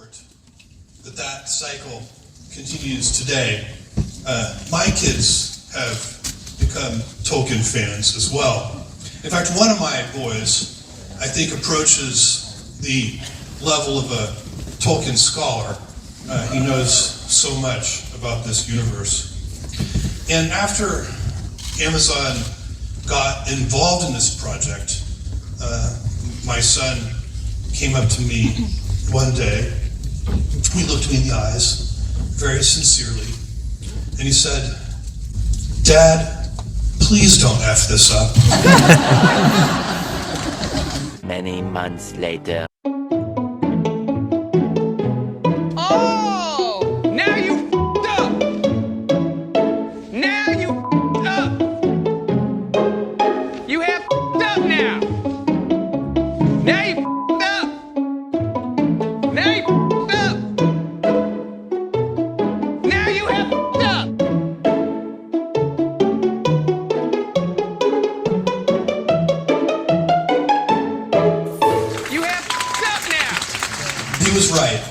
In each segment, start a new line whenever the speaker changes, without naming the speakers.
report that cycle continues today. My kids have become Tolkien fans as well. In fact, one of my boys, I think, approaches the level of a Tolkien scholar. He knows so much about this universe. And after Amazon got involved in this project, my son came up to me one day. He looked me in the eyes very sincerely, and he said, "Dad, please don't F this up."
Many months later.
Oh! Now you f***ed up! Now you f***ed up! You have f***ed up now! Now you f***ed up! Now you f***ed up! Now you have f***ed up! You have f***ed up now!
He was right.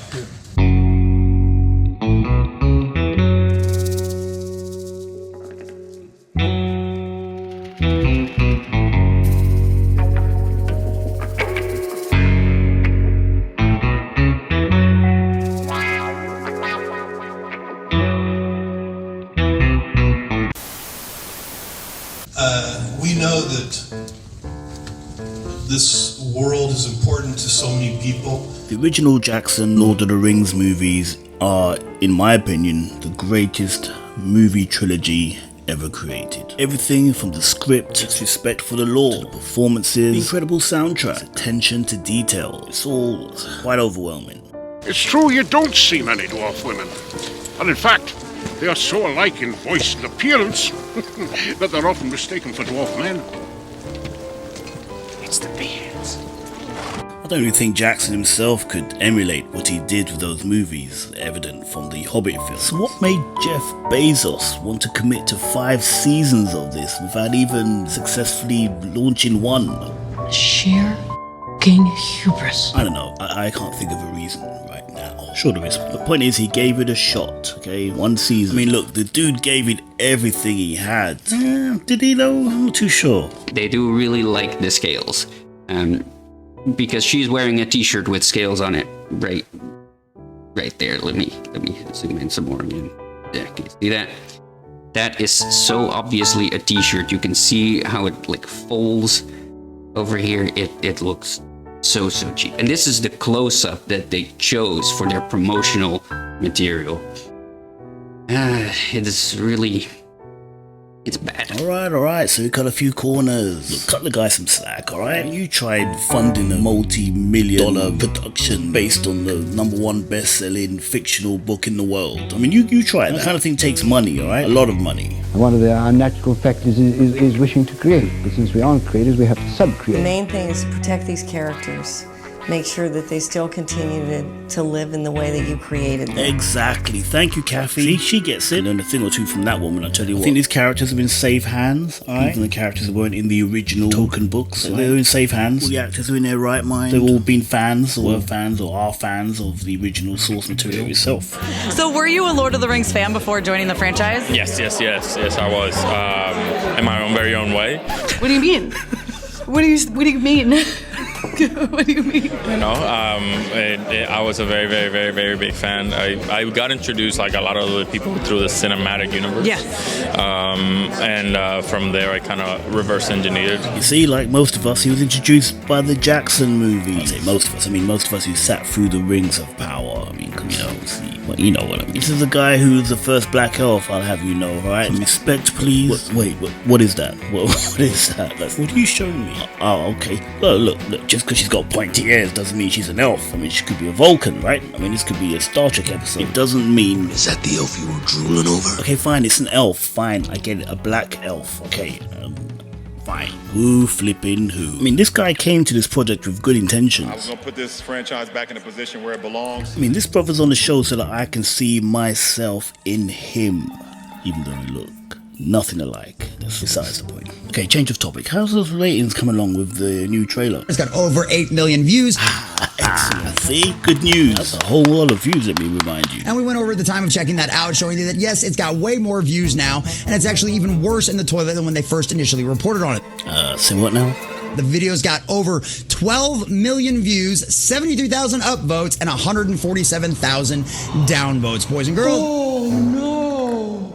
We know that this world is important to so many people.
The original Jackson Lord of the Rings movies are, in my opinion, the greatest movie trilogy ever created. Everything from the script, its respect for the lore, the performances, the incredible soundtrack, attention to detail. It's all quite overwhelming.
It's true you don't see many dwarf women. And in fact, they are so alike in voice and appearance that they're often mistaken for dwarf men. It's the beards.
I don't really think Jackson himself could emulate what he did with those movies, evident from the Hobbit film. So what made Jeff Bezos want to commit to 5 seasons of this without even successfully launching one?
Sheer fucking hubris.
I don't know, I can't think of a reason right now. Sure there is. The point is, he gave it a shot, okay? 1 season. I mean, look, the dude gave it everything he had. Did he though? I'm not too sure.
They do really like the scales. Because she's wearing a t-shirt with scales on it right there. Let me zoom in some more again. There, can you see that? That is so obviously a t-shirt. You can see how it like folds over here. It looks so cheap. And this is the close-up that they chose for their promotional material. It is really... It's bad.
Alright, so we cut a few corners. Look, cut the guy some slack, alright? You tried funding a multi-million-dollar production based on the #1 best-selling fictional book in the world. I mean, you tried. That kind of thing takes money, alright? A lot of money.
One of the unnatural factors is wishing to create. But since we aren't creators, we have to sub-create.
The main thing is to protect these characters. Make sure that they still continue to live in the way that you created them.
Exactly. Thank you, Kathy. See, she gets it. And a thing or two from that woman, I tell you what. I think these characters have been safe hands, alright? Even the characters that weren't in the original Tolkien books. So they're in safe hands. All the actors are in their right mind. They've all been fans, or were fans, or are fans of the original source material itself.
So were you a Lord of the Rings fan before joining the franchise?
Yes, I was. In my very own way.
What do you mean? What do you mean? What do you mean?
You know, I was a very big fan. I got introduced like a lot of other people through the cinematic universe.
Yeah.
And from there, I kind of reverse engineered.
You see, like most of us, he was introduced by the Jackson movie. I say most of us. I mean most of us who sat through the Rings of Power. I mean, you know, see, well, you know what I mean. This is the guy who's the first black elf. I'll have you know, right? Respect, please. What is that? What is that? Like, what are you showing me? Oh, okay. Well, look. Just because she's got pointy ears doesn't mean she's an elf. I mean, she could be a Vulcan, right? I mean, this could be a Star Trek episode. It doesn't mean...
Is that the elf you were drooling over?
Okay, fine, it's an elf. Fine, I get it. A black elf. Okay, fine. Who flipping who? I mean, this guy came to this project with good intentions.
I was going to put this franchise back in the position where it belongs.
I mean, this brother's on the show so that I can see myself in him, even though we look nothing alike. That's besides the point. Okay, change of topic. How's those ratings come along with the new trailer?
It's got over 8 million views.
See? Good news. That's a whole lot of views, let me remind you.
And we went over at the time of checking that out, showing you that yes, it's got way more views now, and it's actually even worse in the toilet than when they first initially reported on it.
Say what now?
The video's got over 12 million views, 73,000 upvotes, and 147,000 downvotes, boys and girls.
Oh no!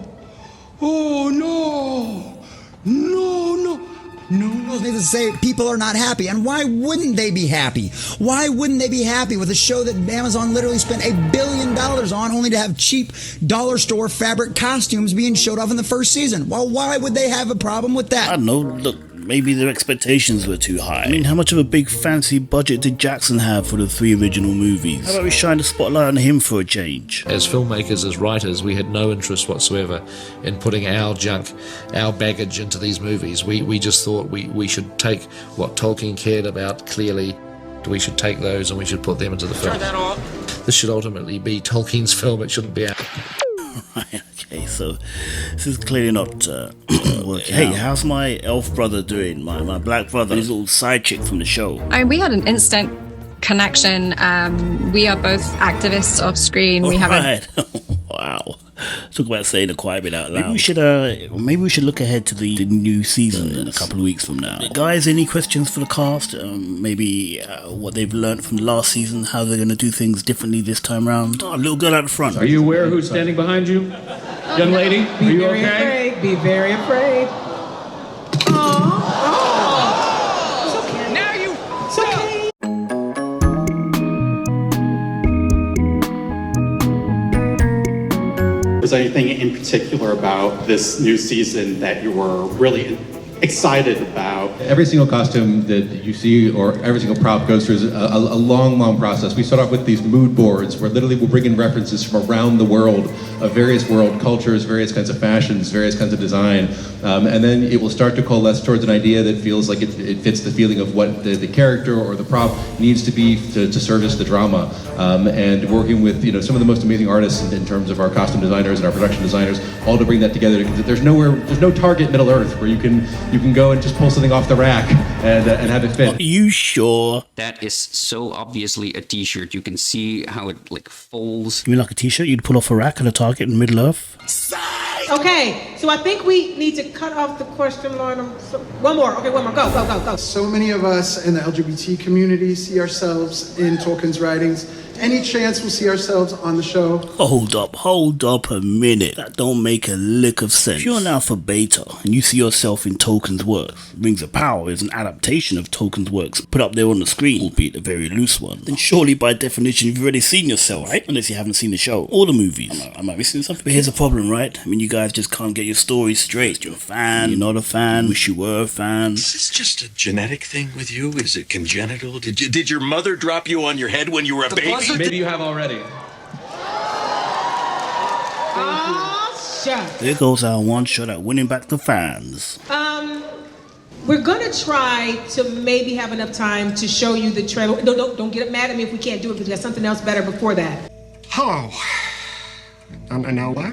Oh no! No, no!
Needless to say, people are not happy. And why wouldn't they be happy? Why wouldn't they be happy with a show that Amazon literally spent $1 billion on only to have cheap dollar store fabric costumes being showed off in the first season? Well, why would they have a problem with that?
I don't know. Look, maybe their expectations were too high. I mean, how much of a big fancy budget did Jackson have for the 3 original movies? How about we shine the spotlight on him for a change?
As filmmakers, as writers, we had no interest whatsoever in putting our junk, our baggage into these movies. We just thought we should take what Tolkien cared about clearly, we should take those and we should put them into the film.
Turn that off.
This should ultimately be Tolkien's film, it shouldn't be our...
Right, okay, so this is clearly not working. Hey, how's my elf brother doing? My black brother, his little side chick from the show.
We had an instant connection. We are both activists off screen. We have
Wow. Talk about saying a quiet bit out loud. Maybe we should look ahead to the new season in a couple of weeks from now. Guys, any questions for the cast? Maybe what they've learned from the last season, how they're going to do things differently this time around. Oh, little girl out the front.
Are you aware who's standing behind you? Young lady, are you okay?
Afraid. Be very afraid.
Now you.
It's okay.
Was there anything in particular about this new season that you were really excited about?
Every single costume that you see or every single prop goes through a long process. We start off with these mood boards where literally we'll bring in references from around the world of various world cultures, various kinds of fashions, various kinds of design. And then it will start to coalesce towards an idea that feels like it fits the feeling of what the character or the prop needs to be to service the drama. And working with some of the most amazing artists in terms of our costume designers and our production designers, all to bring that together. There's no target Middle Earth where you can go and just pull something off the rack and have it fit.
Are you sure?
That is so obviously a t-shirt. You can see how it folds.
You mean like a t-shirt you'd pull off a rack at a Target in Middle Earth?
Okay, so I think we need to cut off the question line. One more. Okay, one more. Go.
So many of us in the LGBT community see ourselves in Tolkien's writings. Any chance we'll see ourselves on the show?
Hold up a minute. That don't make a lick of sense. If you're an alpha beta and you see yourself in Tolkien's works, Rings of Power is an adaptation of Tolkien's works put up there on the screen, albeit a very loose one, then surely by definition you've already seen yourself, right? Unless you haven't seen the show or the movies. Am I missing something? But here's the problem, right? I mean, you guys just can't get your story straight. You're a fan, you're not a fan, wish you were a fan.
Is this just a genetic thing with you? Is it congenital? Did your mother drop you on your head when you were a baby?
Maybe you have already.
There goes our one shot at winning back the fans.
We're gonna try to maybe have enough time to show you the trailer. Don't get mad at me if we can't do it because we got something else better before that.
Hello. Now, why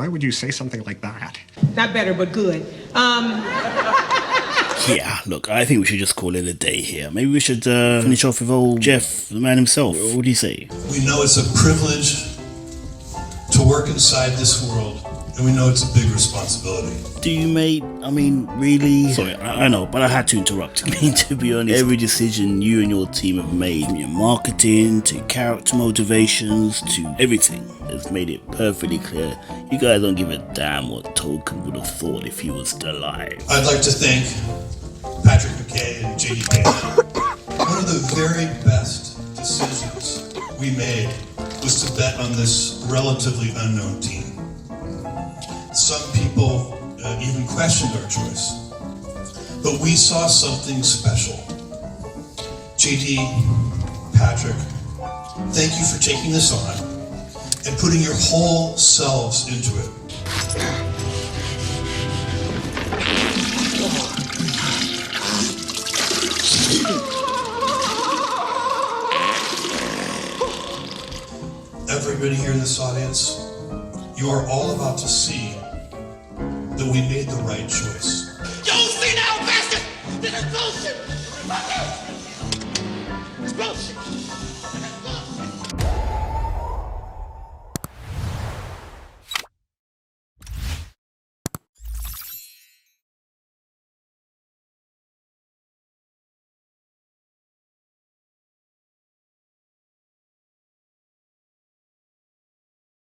would you say something like that?
Not better, but good.
Yeah, look, I think we should just call it a day here. Maybe we should finish off with old Jeff, the man himself. What do you say?
We know it's a privilege to work inside this world, and we know it's a big responsibility.
Do you, mate? I mean, really? Sorry, I know, but I had to interrupt. I mean, to be honest, every decision you and your team have made, from your marketing to character motivations to everything, has made it perfectly clear you guys don't give a damn what Tolkien would have thought if he was still alive.
I'd like to thank Patrick McKay and J.D. One of the very best decisions we made was to bet on this relatively unknown team. Some people even questioned our choice, but we saw something special. J.D., Patrick, thank you for taking this on and putting your whole selves into it. Everybody here in this audience, you are all about to see that we made the right choice.